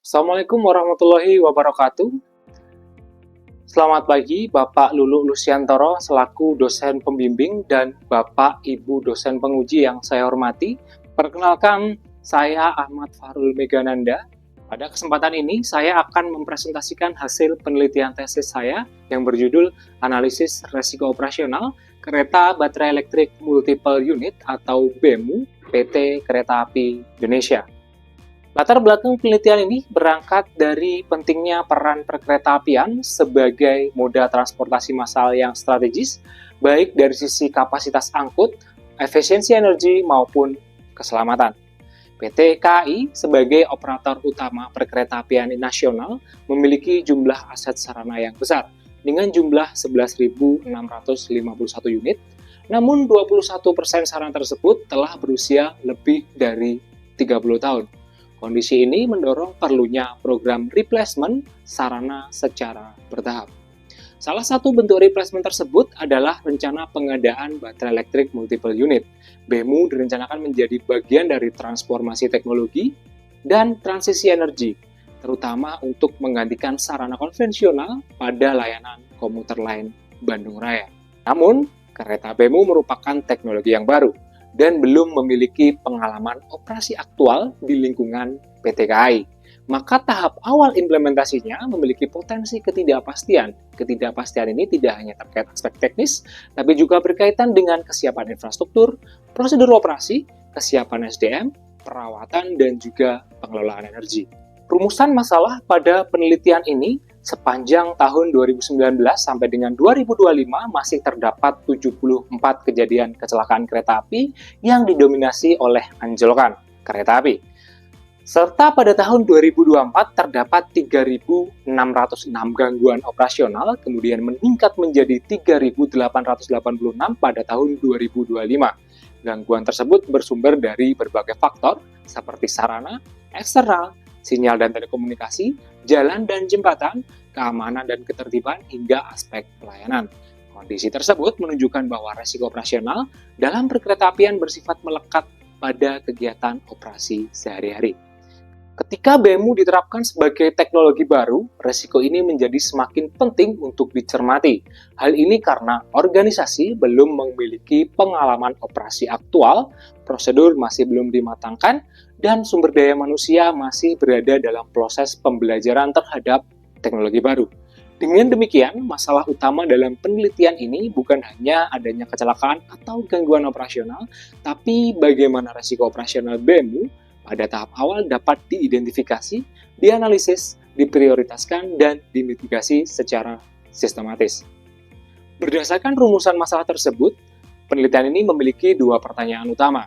Assalamualaikum warahmatullahi wabarakatuh. Selamat pagi, Bapak Lulu Lusiantoro selaku dosen pembimbing dan Bapak Ibu dosen penguji yang saya hormati. Perkenalkan, saya Ahmad Fahrul Megananda. Pada kesempatan ini, saya akan mempresentasikan hasil penelitian tesis saya yang berjudul Analisis Resiko Operasional Kereta Baterai Elektrik Multiple Unit atau BEMU PT Kereta Api Indonesia. Latar belakang penelitian ini berangkat dari pentingnya peran perkeretaapian sebagai moda transportasi massal yang strategis, baik dari sisi kapasitas angkut, efisiensi energi, maupun keselamatan. PT KAI sebagai operator utama perkeretaapian nasional memiliki jumlah aset sarana yang besar, dengan jumlah 11.651 unit, namun 21% sarana tersebut telah berusia lebih dari 30 tahun. Kondisi ini mendorong perlunya program replacement sarana secara bertahap. Salah satu bentuk replacement tersebut adalah rencana pengadaan baterai elektrik multiple unit. BEMU direncanakan menjadi bagian dari transformasi teknologi dan transisi energi, terutama untuk menggantikan sarana konvensional pada layanan komuter lain Bandung Raya. Namun, kereta BEMU merupakan teknologi yang baru dan belum memiliki pengalaman operasi aktual di lingkungan PT KAI. Maka tahap awal implementasinya memiliki potensi ketidakpastian. Ketidakpastian ini tidak hanya terkait aspek teknis, tapi juga berkaitan dengan kesiapan infrastruktur, prosedur operasi, kesiapan SDM, perawatan, dan juga pengelolaan energi. Rumusan masalah pada penelitian ini sepanjang tahun 2019 sampai dengan 2025 masih terdapat 74 kejadian kecelakaan kereta api yang didominasi oleh anjlokan kereta api. Serta pada tahun 2024 terdapat 3.606 gangguan operasional, kemudian meningkat menjadi 3.886 pada tahun 2025. Gangguan tersebut bersumber dari berbagai faktor seperti sarana, eksternal, sinyal dan telekomunikasi, jalan dan jembatan, keamanan dan ketertiban, hingga aspek pelayanan. Kondisi tersebut menunjukkan bahwa resiko operasional dalam perkeretaapian bersifat melekat pada kegiatan operasi sehari-hari. Ketika BEMU diterapkan sebagai teknologi baru, resiko ini menjadi semakin penting untuk dicermati. Hal ini karena organisasi belum memiliki pengalaman operasi aktual, prosedur masih belum dimatangkan, dan sumber daya manusia masih berada dalam proses pembelajaran terhadap teknologi baru. Dengan demikian, masalah utama dalam penelitian ini bukan hanya adanya kecelakaan atau gangguan operasional, tapi bagaimana resiko operasional BEMU pada tahap awal dapat diidentifikasi, dianalisis, diprioritaskan, dan dimitigasi secara sistematis. Berdasarkan rumusan masalah tersebut, penelitian ini memiliki dua pertanyaan utama.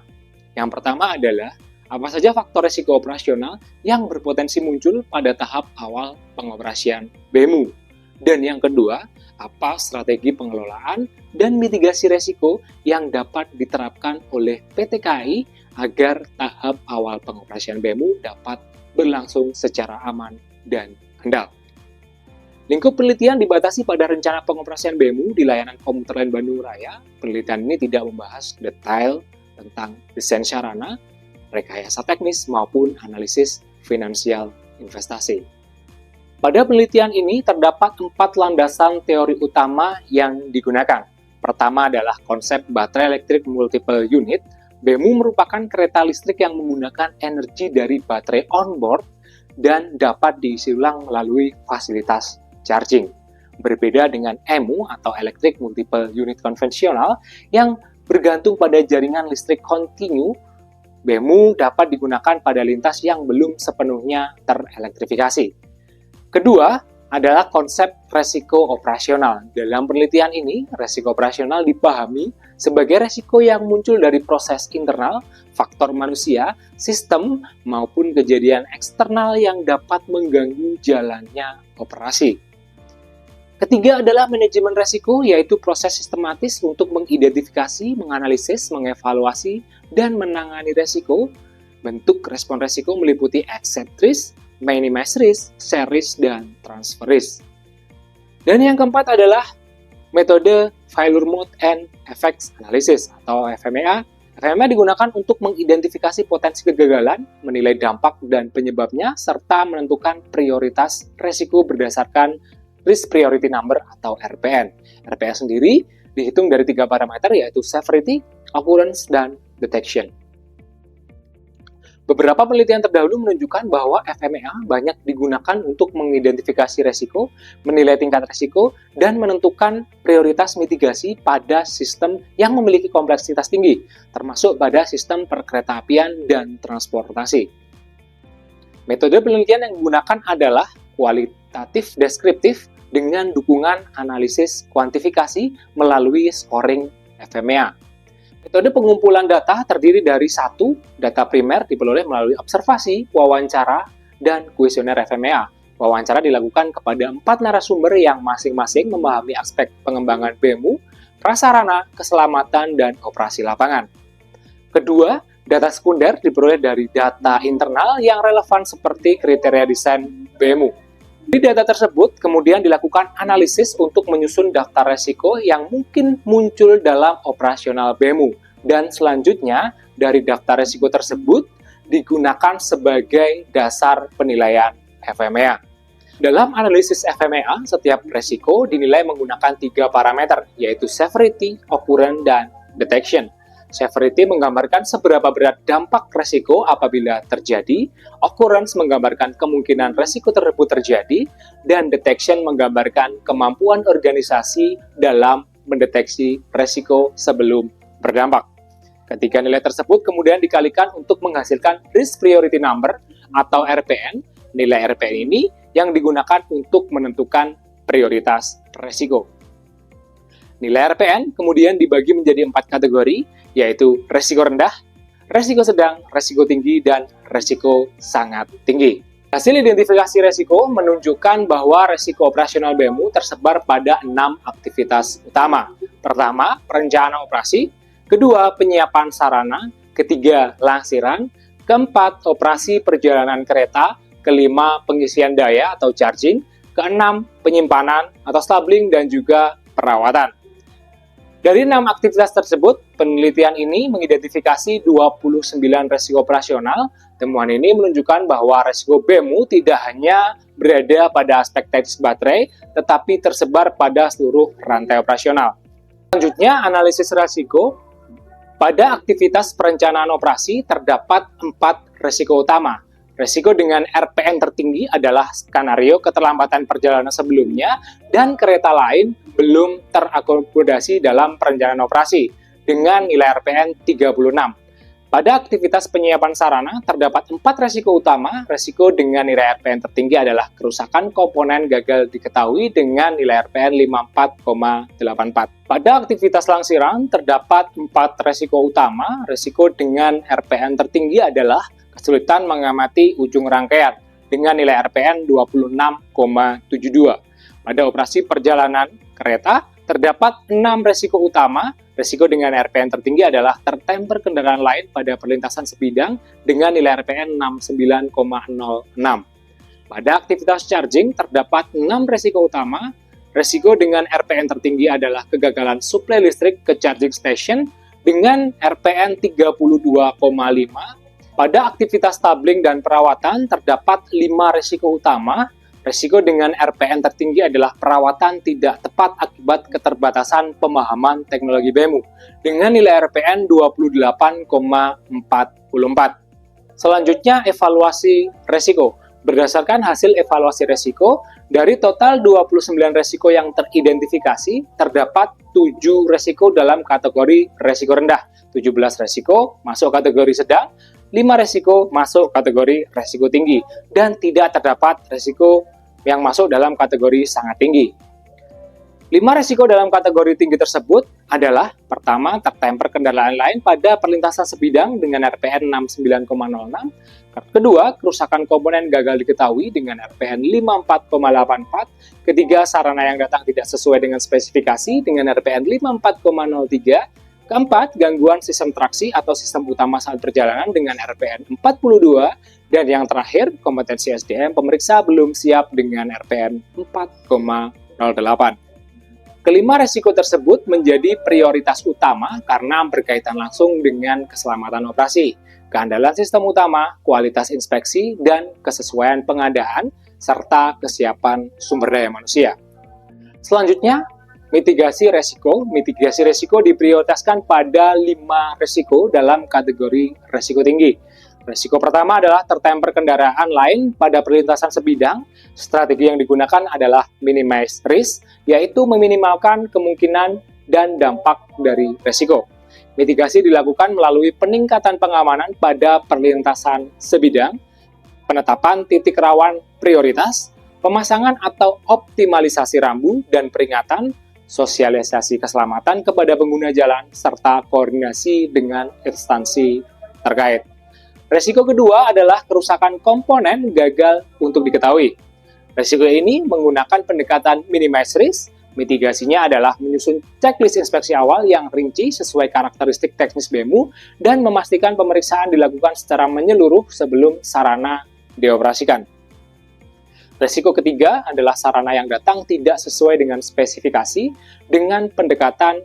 Yang pertama adalah, apa saja faktor risiko operasional yang berpotensi muncul pada tahap awal pengoperasian BEMU? Dan yang kedua, apa strategi pengelolaan dan mitigasi risiko yang dapat diterapkan oleh PT KAI agar tahap awal pengoperasian BEMU dapat berlangsung secara aman dan andal. Lingkup penelitian dibatasi pada rencana pengoperasian BEMU di layanan komuter lain Bandung Raya. Penelitian ini tidak membahas detail tentang desain sarana, rekayasa teknis, maupun analisis finansial investasi. Pada penelitian ini terdapat 4 landasan teori utama yang digunakan. Pertama adalah konsep baterai elektrik multiple unit. BEMU merupakan kereta listrik yang menggunakan energi dari baterai onboard dan dapat diisi ulang melalui fasilitas charging. Berbeda dengan EMU atau Electric Multiple Unit konvensional yang bergantung pada jaringan listrik kontinu, BEMU dapat digunakan pada lintas yang belum sepenuhnya terelektrifikasi. Kedua adalah konsep resiko operasional. Dalam penelitian ini, resiko operasional dipahami sebagai resiko yang muncul dari proses internal, faktor manusia, sistem, maupun kejadian eksternal yang dapat mengganggu jalannya operasi. Ketiga adalah manajemen resiko, yaitu proses sistematis untuk mengidentifikasi, menganalisis, mengevaluasi, dan menangani resiko. Bentuk respon resiko meliputi accept risk, minimize risk, share risk, dan transfer risk. Dan yang keempat adalah metode Failure Mode and Effects Analysis atau FMEA FMEA digunakan untuk mengidentifikasi potensi kegagalan, menilai dampak dan penyebabnya, serta menentukan prioritas resiko berdasarkan Risk Priority Number atau RPN. RPN sendiri dihitung dari 3 parameter yaitu Severity, Occurrence, dan Detection. Beberapa penelitian terdahulu menunjukkan bahwa FMEA banyak digunakan untuk mengidentifikasi resiko, menilai tingkat resiko, dan menentukan prioritas mitigasi pada sistem yang memiliki kompleksitas tinggi, termasuk pada sistem perkeretaapian dan transportasi. Metode penelitian yang digunakan adalah kualitatif deskriptif dengan dukungan analisis kuantifikasi melalui scoring FMEA. Metode pengumpulan data terdiri dari 1. Data primer diperoleh melalui observasi, wawancara, dan kuesioner FMEA. Wawancara dilakukan kepada 4 narasumber yang masing-masing memahami aspek pengembangan BEMU, prasarana, keselamatan, dan operasi lapangan. Kedua, data sekunder diperoleh dari data internal yang relevan seperti kriteria desain BEMU. Di data tersebut, kemudian dilakukan analisis untuk menyusun daftar resiko yang mungkin muncul dalam operasional BEMU. Dan selanjutnya, dari daftar resiko tersebut digunakan sebagai dasar penilaian FMEA. Dalam analisis FMEA, setiap resiko dinilai menggunakan 3 parameter, yaitu Severity, Occurrence, dan Detection. Severity menggambarkan seberapa berat dampak resiko apabila terjadi, Occurrence menggambarkan kemungkinan resiko tersebut terjadi, dan Detection menggambarkan kemampuan organisasi dalam mendeteksi resiko sebelum berdampak. Ketiga nilai tersebut kemudian dikalikan untuk menghasilkan Risk Priority Number atau RPN. Nilai RPN ini yang digunakan untuk menentukan prioritas resiko. Nilai RPN kemudian dibagi menjadi 4 kategori, yaitu resiko rendah, resiko sedang, resiko tinggi, dan resiko sangat tinggi. Hasil identifikasi resiko menunjukkan bahwa resiko operasional BEMU tersebar pada 6 aktivitas utama. Pertama, perencanaan operasi. Kedua, penyiapan sarana. Ketiga, langsiran. Keempat, operasi perjalanan kereta. Kelima, pengisian daya atau charging. Keenam, penyimpanan atau stabling dan juga perawatan. Dari 6 aktivitas tersebut, penelitian ini mengidentifikasi 29 resiko operasional. Temuan ini menunjukkan bahwa resiko BEMU tidak hanya berada pada aspek teknis baterai, tetapi tersebar pada seluruh rantai operasional. Selanjutnya, analisis resiko. Pada aktivitas perencanaan operasi, terdapat 4 resiko utama. Resiko dengan RPN tertinggi adalah skenario keterlambatan perjalanan sebelumnya dan kereta lain belum terakomodasi dalam perencanaan operasi dengan nilai RPN 36. Pada aktivitas penyiapan sarana, terdapat 4 resiko utama. Resiko dengan nilai RPN tertinggi adalah kerusakan komponen gagal diketahui dengan nilai RPN 54,84. Pada aktivitas langsiran, terdapat 4 resiko utama. Resiko dengan RPN tertinggi adalah kesulitan mengamati ujung rangkaian dengan nilai RPN 26,72. Pada operasi perjalanan kereta, terdapat 6 resiko utama. Resiko dengan RPN tertinggi adalah tertemper kendaraan lain pada perlintasan sebidang dengan nilai RPN 69,06. Pada aktivitas charging, terdapat 6 resiko utama. Resiko dengan RPN tertinggi adalah kegagalan suplai listrik ke charging station dengan RPN 32,5. Pada aktivitas stabling dan perawatan, terdapat 5 resiko utama. Resiko dengan RPN tertinggi adalah perawatan tidak tepat akibat keterbatasan pemahaman teknologi BEMU dengan nilai RPN 28,44. Selanjutnya, evaluasi resiko. Berdasarkan hasil evaluasi resiko, dari total 29 resiko yang teridentifikasi, terdapat 7 resiko dalam kategori resiko rendah, 17 resiko masuk kategori sedang, 5 resiko masuk kategori resiko tinggi, dan tidak terdapat resiko yang masuk dalam kategori sangat tinggi. 5 resiko dalam kategori tinggi tersebut adalah: pertama, tertemper kendaraan lain pada perlintasan sebidang dengan RPN 69,06. Kedua, kerusakan komponen gagal diketahui dengan RPN 54,84. Ketiga, sarana yang datang tidak sesuai dengan spesifikasi dengan RPN 54,03. Keempat, gangguan sistem traksi atau sistem utama saat perjalanan dengan RPN 42. Dan yang terakhir, kompetensi SDM pemeriksa belum siap dengan RPN 4,08. Kelima resiko tersebut menjadi prioritas utama karena berkaitan langsung dengan keselamatan operasi, keandalan sistem utama, kualitas inspeksi, dan kesesuaian pengadaan, serta kesiapan sumber daya manusia. Selanjutnya, mitigasi resiko. Mitigasi resiko diprioritaskan pada 5 resiko dalam kategori resiko tinggi. Resiko pertama adalah tertemper kendaraan lain pada perlintasan sebidang. Strategi yang digunakan adalah minimize risk, yaitu meminimalkan kemungkinan dan dampak dari resiko. Mitigasi dilakukan melalui peningkatan pengamanan pada perlintasan sebidang, penetapan titik rawan prioritas, pemasangan atau optimalisasi rambu dan peringatan, sosialisasi keselamatan kepada pengguna jalan, serta koordinasi dengan instansi terkait. Resiko kedua adalah kerusakan komponen gagal untuk diketahui. Resiko ini menggunakan pendekatan minimize risk. Mitigasinya adalah menyusun checklist inspeksi awal yang rinci sesuai karakteristik teknis BEMU dan memastikan pemeriksaan dilakukan secara menyeluruh sebelum sarana dioperasikan. Resiko ketiga adalah sarana yang datang tidak sesuai dengan spesifikasi dengan pendekatan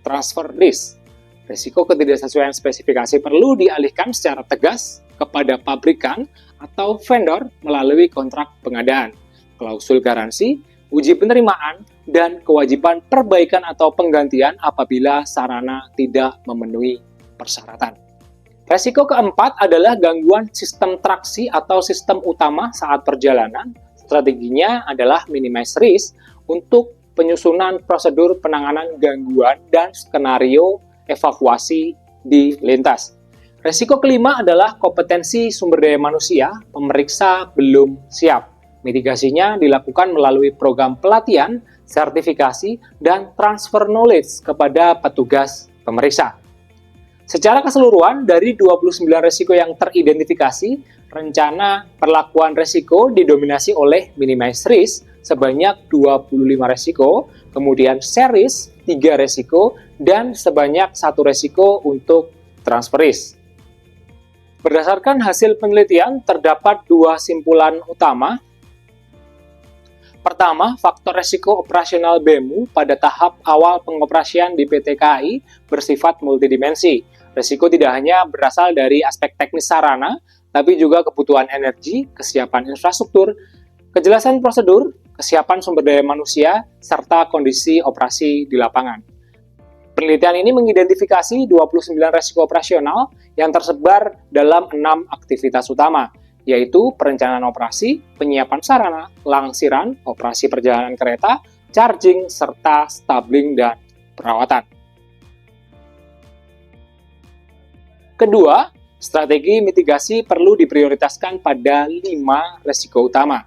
transfer risk. Risiko ketidaksesuaian spesifikasi perlu dialihkan secara tegas kepada pabrikan atau vendor melalui kontrak pengadaan, klausul garansi, uji penerimaan, dan kewajiban perbaikan atau penggantian apabila sarana tidak memenuhi persyaratan. Risiko keempat adalah gangguan sistem traksi atau sistem utama saat perjalanan. Strateginya adalah minimize risk untuk penyusunan prosedur penanganan gangguan dan skenario evakuasi di lintas. Resiko kelima adalah kompetensi sumber daya manusia, pemeriksa belum siap. Mitigasinya dilakukan melalui program pelatihan, sertifikasi, dan transfer knowledge kepada petugas pemeriksa. Secara keseluruhan, dari 29 resiko yang teridentifikasi, rencana perlakuan resiko didominasi oleh minimize risk sebanyak 25 resiko, kemudian share risk 3 resiko, dan sebanyak 1 resiko untuk transfer risk. Berdasarkan hasil penelitian, terdapat 2 simpulan utama. Pertama, faktor resiko operasional BEMU pada tahap awal pengoperasian di PT KAI bersifat multidimensi. Resiko tidak hanya berasal dari aspek teknis sarana, tapi juga kebutuhan energi, kesiapan infrastruktur, kejelasan prosedur, kesiapan sumber daya manusia, serta kondisi operasi di lapangan. Penelitian ini mengidentifikasi 29 resiko operasional yang tersebar dalam 6 aktivitas utama, yaitu perencanaan operasi, penyiapan sarana, langsiran, operasi perjalanan kereta, charging, serta stabling dan perawatan. Kedua, strategi mitigasi perlu diprioritaskan pada 5 resiko utama.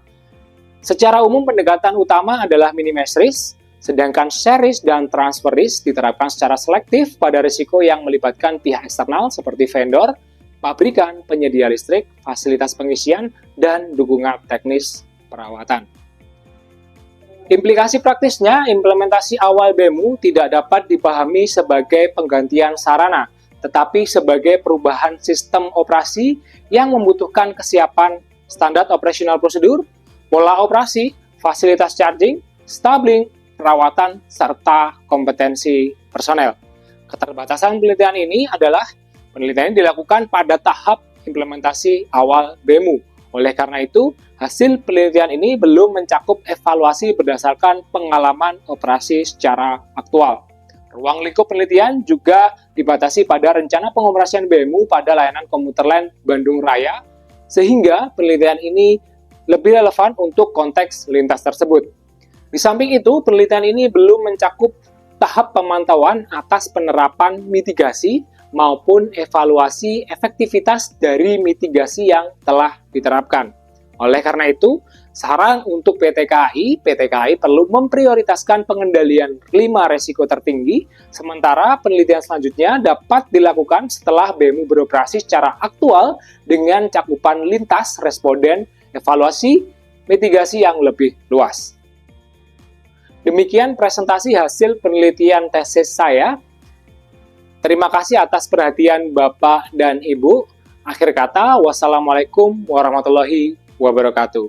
Secara umum, pendekatan utama adalah minimize risk, sedangkan share risk dan transfer risk diterapkan secara selektif pada risiko yang melibatkan pihak eksternal seperti vendor, pabrikan, penyedia listrik, fasilitas pengisian, dan dukungan teknis perawatan. Implikasi praktisnya, implementasi awal BEMU tidak dapat dipahami sebagai penggantian sarana, tetapi sebagai perubahan sistem operasi yang membutuhkan kesiapan standar operasional prosedur, pola operasi, fasilitas charging, stabling, perawatan, serta kompetensi personel. Keterbatasan penelitian ini adalah penelitian yang dilakukan pada tahap implementasi awal BEMU. Oleh karena itu, hasil penelitian ini belum mencakup evaluasi berdasarkan pengalaman operasi secara aktual. Ruang lingkup penelitian juga dibatasi pada rencana pengoperasian BEMU pada layanan komuter lain Bandung Raya, sehingga penelitian ini lebih relevan untuk konteks lintas tersebut. Di samping itu, penelitian ini belum mencakup tahap pemantauan atas penerapan mitigasi maupun evaluasi efektivitas dari mitigasi yang telah diterapkan. Oleh karena itu, saran untuk PT KAI perlu memprioritaskan pengendalian 5 resiko tertinggi, sementara penelitian selanjutnya dapat dilakukan setelah BEMU beroperasi secara aktual dengan cakupan lintas, responden, evaluasi, mitigasi yang lebih luas. Demikian presentasi hasil penelitian tesis saya. Terima kasih atas perhatian Bapak dan Ibu. Akhir kata, wassalamualaikum warahmatullahi wabarakatuh.